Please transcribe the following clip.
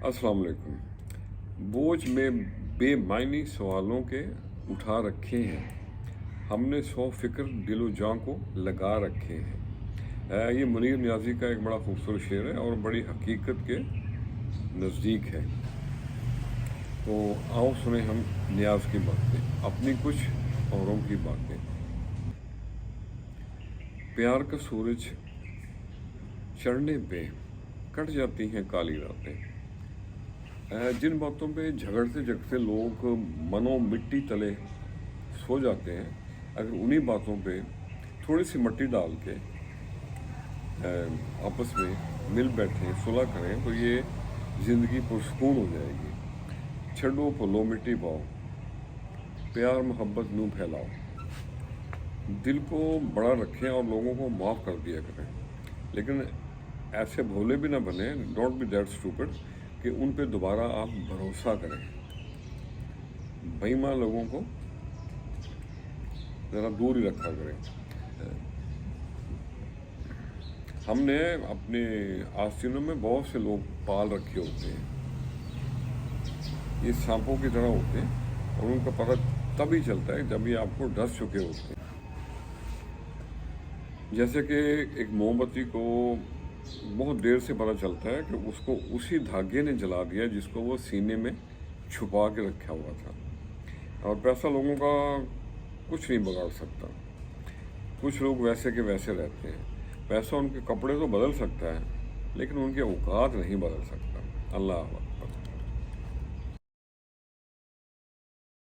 अस्सलाम वालेकुम। बोझ में बेमायनी सवालों के उठा रखे हैं, हमने सौ फिक्र दिलो जां को लगा रखे हैं। ये मुनीर नियाज़ी का एक बड़ा खूबसूरत शेर है और बड़ी हकीकत के नज़दीक है। तो आओ सुने हम नियाज़ की बातें, अपनी कुछ औरों की बातें। प्यार का सूरज चढ़ने पे कट जाती हैं काली रातें। जिन बातों पे झगड़ते झगड़ते लोग मनो मिट्टी तले सो जाते हैं, अगर उन्हीं बातों पे थोड़ी सी मिट्टी डाल के आपस में मिल बैठें, सुलह करें, तो ये ज़िंदगी पुरसकून हो जाएगी। छड़ो भुलो मिट्टी पाओ, प्यार मोहब्बत नूं फैलाओ। दिल को बड़ा रखें और लोगों को माफ़ कर दिया करें, लेकिन ऐसे भोले भी ना बने, डोंट बी दैट स्टूपिड कि उन पे दोबारा आप भरोसा करें। बेईमान लोगों को ज़रा दूर ही रखा करें। हमने अपने आस्तीनों में बहुत से लोग पाल रखे होते हैं, ये सांपों की तरह होते हैं और उनका पता तभी चलता है जब ये आपको डस चुके होते हैं। जैसे कि एक मोमबत्ती को बहुत देर से पता चलता है कि उसको उसी धागे ने जला दिया जिसको वो सीने में छुपा के रखा हुआ था। और पैसा लोगों का कुछ नहीं बिगाड़ सकता। कुछ लोग वैसे के वैसे रहते हैं। पैसा उनके कपड़े तो बदल सकता है, लेकिन उनके औकात नहीं बदल सकता। अल्लाह हाफ़िज़।